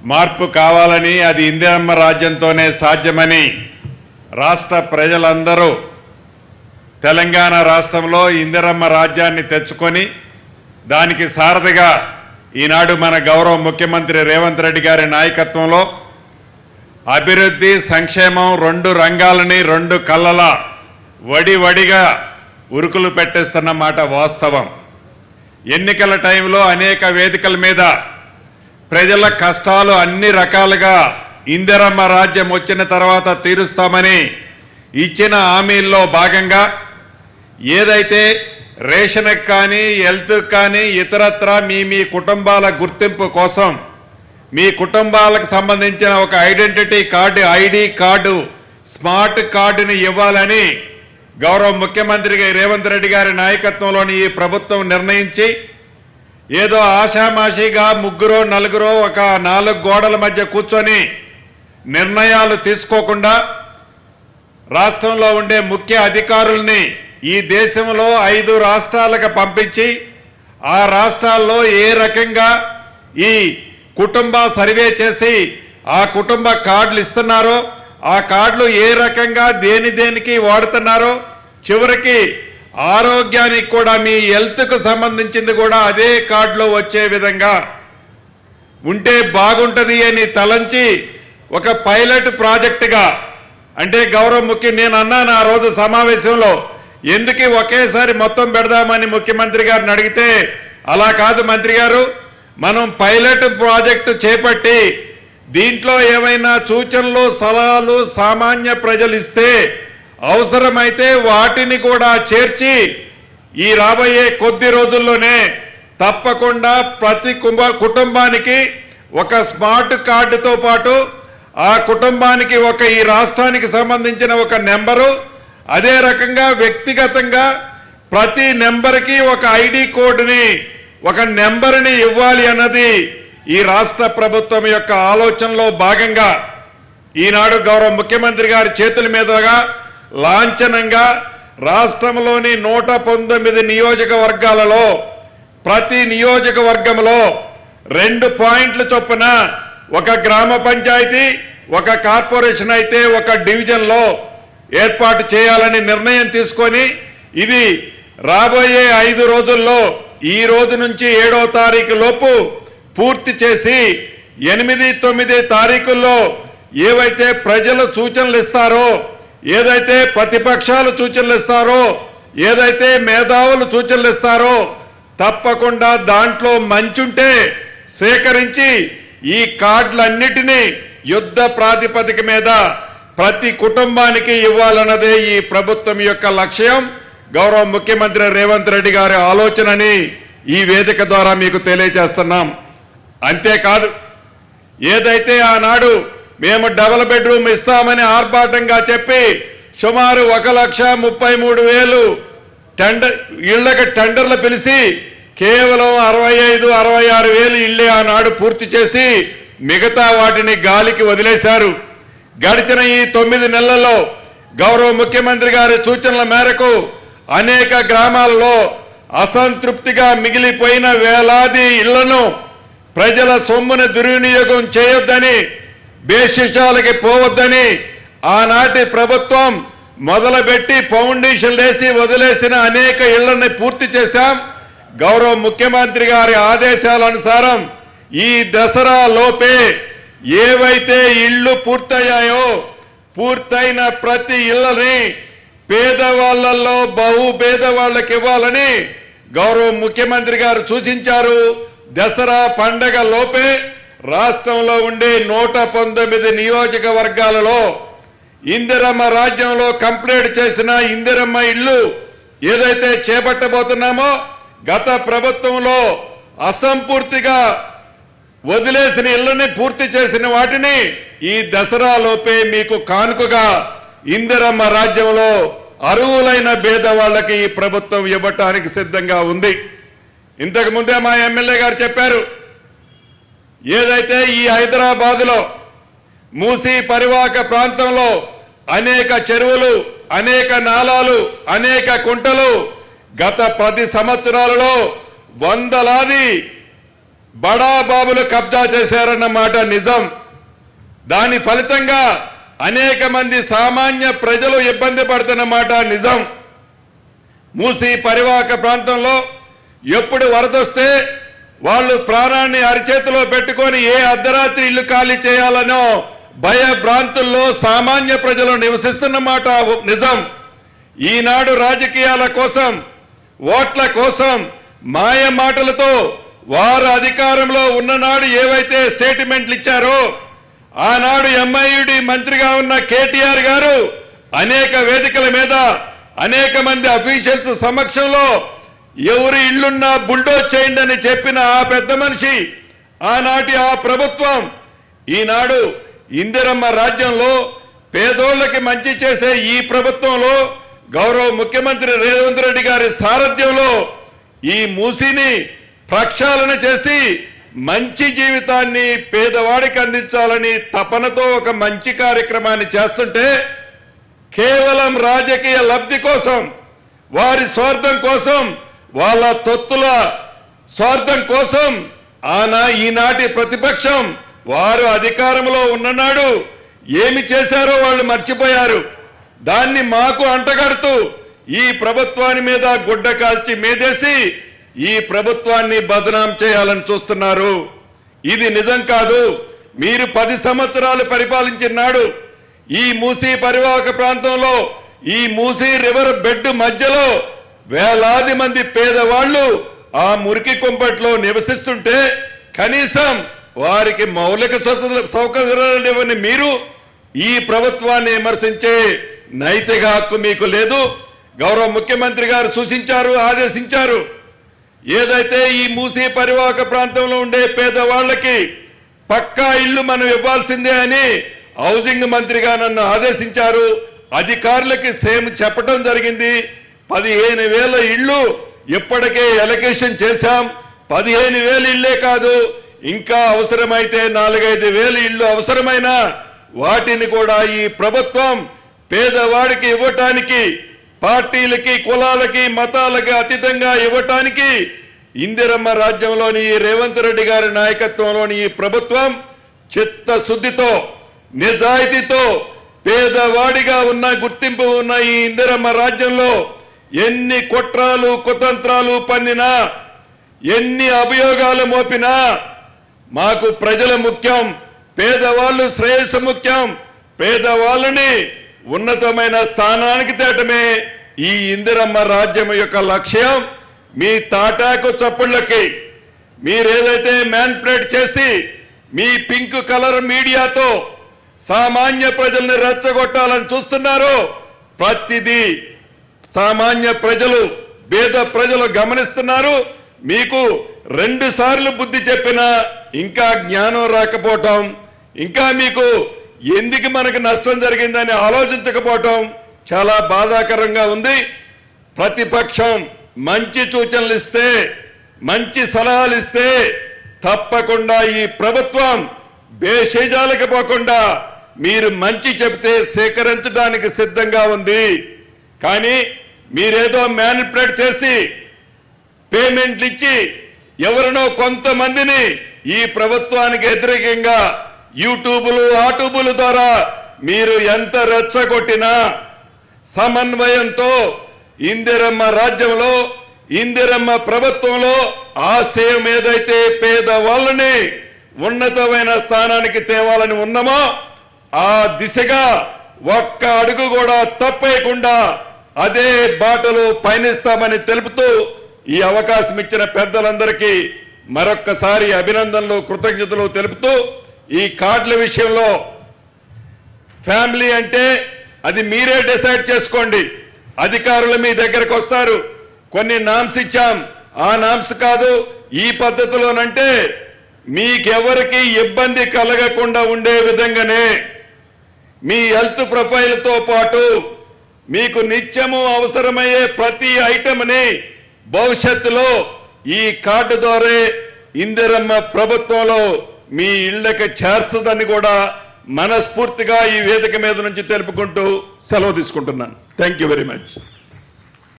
మార్పు కావాలని అది ఇందిరమ్మ రాజ్యంతోనే సాధ్యమని రాష్ట్ర ప్రజలందరూ తెలంగాణ రాష్ట్రంలో ఇందిరమ్మ రాజ్యాన్ని తెచ్చుకొని దానికి సారథిగా ఈనాడు మన గౌరవ ముఖ్యమంత్రి రేవంత్ రెడ్డి గారి నాయకత్వంలో అభివృద్ధి సంక్షేమం రెండు రంగాలని రెండు కళ్ళల వడివడిగా ఉరుకులు పెట్టేస్తున్న మాట వాస్తవం. ఎన్నికల టైంలో అనేక వేదికల మీద ప్రజల కష్టాలు అన్ని రకాలుగా ఇందిరమ్మ రాజ్యం వచ్చిన తర్వాత తీరుస్తామని ఇచ్చిన హామీల్లో భాగంగా ఏదైతే రేషన్కి కానీ హెల్త్కి కానీ ఇతరత్ర మీ కుటుంబాల గుర్తింపు కోసం మీ కుటుంబాలకు సంబంధించిన ఒక identity card ID card smart కార్డుని ఇవ్వాలని గౌరవ ముఖ్యమంత్రి రేవంత్ రెడ్డి గారి నాయకత్వంలోని ఈ ప్రభుత్వం నిర్ణయించి ఏదో ఆషామాషిగా ముగ్గురో నలుగురో ఒక 4 గోడల మధ్య కూర్చొని నిర్ణయాలు తీసుకోకుండా రాష్ట్రంలో ఉండే ముఖ్య అధికారుల్ని ఈ దేశంలో 5 రాష్ట్రాలకు పంపించి ఆ రాష్ట్రాల్లో ఏ రకంగా ఈ కుటుంబ సర్వే చేసి ఆ కుటుంబ కార్డులు ఇస్తున్నారో ఆ కార్డులు ఏ రకంగా దేనికి వాడుతున్నారో చివరికి ఆరోగ్యానికి కూడా మీ హెల్త్కు సంబంధించింది కూడా అదే కార్డులో వచ్చే విధంగా ఉంటే బాగుంటుంది అని తలంచి ఒక పైలట్ ప్రాజెక్టుగా అంటే గౌరవ నేను అన్నాను ఆ రోజు సమావేశంలో ఎందుకు ఒకేసారి మొత్తం పెడదామని ముఖ్యమంత్రి గారిని అడిగితే అలా కాదు మంత్రి గారు మనం పైలట్ ప్రాజెక్టు చేపట్టి దీంట్లో ఏమైనా సూచనలు సలహాలు సామాన్య ప్రజలు ఇస్తే అవసరమైతే వాటిని కూడా చేర్చి ఈ రాబోయే కొద్ది రోజుల్లోనే తప్పకుండా ప్రతి కుటుంబానికి ఒక స్మార్ట్ కార్డుతో పాటు ఆ కుటుంబానికి ఒక ఈ రాష్ట్రానికి సంబంధించిన ఒక నెంబరు అదే రకంగా వ్యక్తిగతంగా ప్రతి నెంబర్కి ఒక ఐడి కోడ్ని ఒక నెంబర్ని ఇవ్వాలి అన్నది ఈ రాష్ట్ర ప్రభుత్వం యొక్క ఆలోచనలో భాగంగా ఈనాడు గౌరవ ముఖ్యమంత్రి గారి చేతుల మీదుగా లాంఛనంగా రాష్ట్రంలోని 119 నియోజకవర్గాలలో ప్రతి నియోజకవర్గంలో 2 పాయింట్ల చొప్పున ఒక గ్రామ పంచాయతీ ఒక కార్పొరేషన్ అయితే ఒక డివిజన్లో ఏర్పాటు చేయాలని నిర్ణయం తీసుకొని ఇది రాబోయే 5 రోజుల్లో ఈ రోజు నుంచి 7వ తారీఖు లోపు పూర్తి చేసి 8, 9 తారీఖుల్లో ఏవైతే ప్రజలు సూచనలు ఇస్తారో ఏదైతే ప్రతిపక్షాలు సూచనలు ఇస్తారో ఏదైతే మేధావులు సూచనలు ఇస్తారో తప్పకుండా దాంట్లో మంచుంటే సేకరించి ఈ కార్డులన్నిటినీ యుద్ధ ప్రాతిపదిక మీద ప్రతి కుటుంబానికి ఇవ్వాలన్నదే ఈ ప్రభుత్వం యొక్క లక్ష్యం గౌరవ ముఖ్యమంత్రి రేవంత్ రెడ్డి గారి ఆలోచనని ఈ వేదిక ద్వారా మీకు తెలియజేస్తున్నాం. అంతేకాదు ఏదైతే ఆనాడు మేము డబుల్ బెడ్రూమ్ ఇస్తామని ఆర్భాటంగా చెప్పి సుమారు 1,33,000 ఇళ్లకు టెండర్లు పిలిచి కేవలం 65,000-66,000 ఇళ్లే ఆనాడు పూర్తి చేసి మిగతా వాటిని గాలికి వదిలేశారు. గడిచిన ఈ 9 నెలల్లో గౌరవ ముఖ్యమంత్రి గారి సూచనల మేరకు అనేక గ్రామాల్లో అసంతృప్తిగా మిగిలిపోయిన వేలాది ఇళ్లను ప్రజల సొమ్మును దుర్వినియోగం చేయొద్దని బేషిషాలకి పోవద్దని ఆనాటి ప్రభుత్వం మొదలుపెట్టి ఫౌండేషన్ వేసి వదిలేసిన అనేక ఇళ్లని పూర్తి చేశాం. గౌరవ ముఖ్యమంత్రి గారి ఆదేశాల అనుసారం ఈ దసరా లోపే ఏవైతే ఇళ్లు పూర్తయ్యాయో పూర్తయిన ప్రతి ఇళ్లని పేదవాళ్లలో బహు పేదవాళ్ళకి ఇవ్వాలని గౌరవ ముఖ్యమంత్రి గారు సూచించారు. దసరా పండగ లోపే రాష్ట్రంలో ఉండే 119 నియోజకవర్గాలలో ఇందిరమ్మ రాజ్యంలో కంప్లీట్ చేసిన ఇందిరమ్మ ఇల్లు ఏదైతే చేపట్టబోతున్నామో గత ప్రభుత్వంలో అసంపూర్తిగా వదిలేసిన ఇళ్లని పూర్తి చేసిన వాటిని ఈ దసరా లోపే మీకు కానుకగా ఇందిరమ్మ రాజ్యంలో అర్హులైన పేదవాళ్ళకి ఈ ప్రభుత్వం ఇవ్వటానికి సిద్ధంగా ఉంది. ఇంతకు ముందే మా ఎమ్మెల్యే గారు చెప్పారు ఏదైతే ఈ హైదరాబాదులో మూసీ పరివాహక ప్రాంతంలో అనేక చెరువులు అనేక నాలాలు అనేక కుంటలు గత 10 సంవత్సరాలలో వందలాది బడాబాబులు కబ్జా చేశారన్న మాట నిజం. దాని ఫలితంగా అనేక మంది సామాన్య ప్రజలు ఇబ్బంది పడుతున్న మాట నిజం. మూసీ పరివాహక ప్రాంతంలో ఎప్పుడు వరదొస్తే వాళ్ళు ప్రాణాన్ని అరిచేతిలో పెట్టుకొని ఏ అర్ధరాత్రి ఇల్లు ఖాళీ చేయాలనో భయభ్రాంతుల్లో సామాన్య ప్రజలు నివసిస్తున్న మాట నిజం. ఈనాడు రాజకీయాల కోసం, ఓట్ల కోసం మాయ మాటలతో వారు అధికారంలో ఉన్ననాడు ఏవైతే స్టేట్మెంట్లు ఇచ్చారో, ఆనాడు ఎంఐయుడి మంత్రిగా ఉన్న కేటీఆర్ గారు అనేక వేదికల మీద అనేక మంది అఫీషియల్స్ సమక్షంలో ఎవరి ఇళ్లున్నా బుల్డోజ్ చేయండి అని చెప్పిన ఆ పెద్ద మనిషి, ఆనాటి ఆ ప్రభుత్వం ఈనాడు ఇందిరమ్మ రాజ్యంలో పేదోళ్ళకి మంచి చేసే ఈ ప్రభుత్వంలో గౌరవ ముఖ్యమంత్రి రేవంత్ రెడ్డి గారి సారథ్యంలో ఈ మూసీని ప్రక్షాళన చేసి మంచి జీవితాన్ని పేదవాడికి అందించాలని తపనతో ఒక మంచి కార్యక్రమాన్ని చేస్తుంటే కేవలం రాజకీయ లబ్ధి కోసం, వారి స్వార్థం కోసం, వాళ్ళ తొత్తుల స్వార్థం కోసం ఈనాటి ప్రతిపక్షం వారు అధికారంలో ఉన్ననాడు ఏమి చేశారో వాళ్ళు మర్చిపోయారు. దాన్ని మాకు అంటగడుతూ ఈ ప్రభుత్వాన్ని మీద గుడ్డ కాల్చి మేదేసి ఈ ప్రభుత్వాన్ని బదనాం చేయాలని చూస్తున్నారు. ఇది నిజం కాదు. మీరు 10 సంవత్సరాలు పరిపాలించినాడు ఈ మూసీ పరివాహక ప్రాంతంలో, ఈ మూసీ రివర్ బెడ్ మధ్యలో వేలాది మంది పేదవాళ్ళు ఆ మురికి కుంపట్లో నివసిస్తుంటే కనీసం వారికి మౌలిక సౌకర్యాలు ఇవ్వని మీరు ఈ ప్రభుత్వాన్ని విమర్శించే నైతిక హక్కు మీకు లేదు. గౌరవ ముఖ్యమంత్రి గారు సూచించారు, ఆదేశించారు. ఏదైతే ఈ మూసీ పరివాహక ప్రాంతంలో ఉండే పేదవాళ్ళకి పక్కా ఇల్లు మనం ఇవ్వాల్సిందే అని హౌసింగ్ మంత్రిగా నన్ను ఆదేశించారు. అధికారులకి సేమ్ చెప్పడం జరిగింది. 15,000 ఇళ్ళు ఇప్పటికే ఎలకేషన్ చేశాం. 15,000 ఇళ్లే కాదు, ఇంకా అవసరమైతే 4-5 ఇళ్ళు అవసరమైన వాటిని కూడా ఈ ప్రభుత్వం పేదవాడికి ఇవ్వటానికి, పార్టీలకి, కులాలకి, మతాలకి అతీతంగా ఇవ్వటానికి ఇందిరమ్మ రాజ్యంలోని రేవంత్ రెడ్డి గారి నాయకత్వంలోని ఈ ప్రభుత్వం చిత్తశుద్ధితో, నిజాయితీతో పేదవాడిగా ఉన్న గుర్తింపు ఉన్న ఈ ఇందిరమ్మ రాజ్యంలో ఎన్ని కుట్రాలు కుతంత్రాలు పన్నినా, ఎన్ని అభియోగాలు మోపినా మాకు ప్రజలు ముఖ్యం, పేదవాళ్ళు శ్రేయస్సు ముఖ్యం. పేదవాళ్ళని ఉన్నతమైన స్థానానికి తేటమే ఈ ఇందిరమ్మ రాజ్యం యొక్క లక్ష్యం. మీ తాటాకు చప్పుళ్ళకి మీరేదైతే మ్యాన్పులేట్ చేసి మీ పింక్ కలర్ మీడియాతో సామాన్య ప్రజల్ని రెచ్చగొట్టాలని చూస్తున్నారో ప్రతిదీ సామాన్య ప్రజలు, పేద ప్రజలు గమనిస్తున్నారు. మీకు 2 సార్లు బుద్ధి చెప్పినా ఇంకా జ్ఞానం రాకపోవటం, ఇంకా మీకు ఎందుకు మనకు నష్టం జరిగిందని ఆలోచించకపోవటం చాలా బాధాకరంగా ఉంది. ప్రతిపక్షం మంచి సూచనలు ఇస్తే, మంచి సలహాలు ఇస్తే తప్పకుండా ఈ ప్రభుత్వం బేషజాలకు పోకుండా మీరు మంచి చెబితే సేకరించడానికి సిద్ధంగా ఉంది. కానీ మీరేదో మ్యానిపులేట్ చేసి పేమెంట్లు ఇచ్చి ఎవరినో కొంతమందిని ఈ ప్రభుత్వానికి వ్యతిరేకంగా యూట్యూబులు, ఆటూబుల ద్వారా మీరు ఎంత రెచ్చగొట్టినా సమన్వయంతో ఇందిరమ్మ రాజ్యంలో, ఇందిరమ్మ ప్రభుత్వంలో ఆశయం ఏదైతే పేదవాళ్ళని ఉన్నతమైన స్థానానికి తేవాలని ఉన్నామో ఆ దిశగా ఒక్క అడుగు కూడా తప్పేయకుండా అదే బాటలో పయనిస్తామని తెలుపుతూ ఈ అవకాశం ఇచ్చిన పెద్దలందరికీ మరొక్కసారి అభినందనలు, కృతజ్ఞతలు తెలుపుతూ ఈ కార్డుల విషయంలో ఫ్యామిలీ అంటే అది మీరే డిసైడ్ చేసుకోండి. అధికారులు మీ దగ్గరకు వస్తారు, కొన్ని నామ్స్ ఇచ్చాం, ఆ నామ్స్ కాదు ఈ పద్ధతిలోనంటే మీకెవరికి ఇబ్బంది కలగకుండా ఉండే విధంగానే మీ హెల్త్ ప్రొఫైల్తో పాటు మీకు నిత్యము అవసరమయ్యే ప్రతి ఐటమ్ని భవిష్యత్తులో ఈ కార్డు ద్వారా ఇందిరమ్మ ప్రభుత్వంలో మీ ఇళ్లకు చేర్చదని కూడా మనస్ఫూర్తిగా ఈ వేదిక మీద నుంచి తెలుపుకుంటూ సెలవు తీసుకుంటున్నాను. Thank you very much.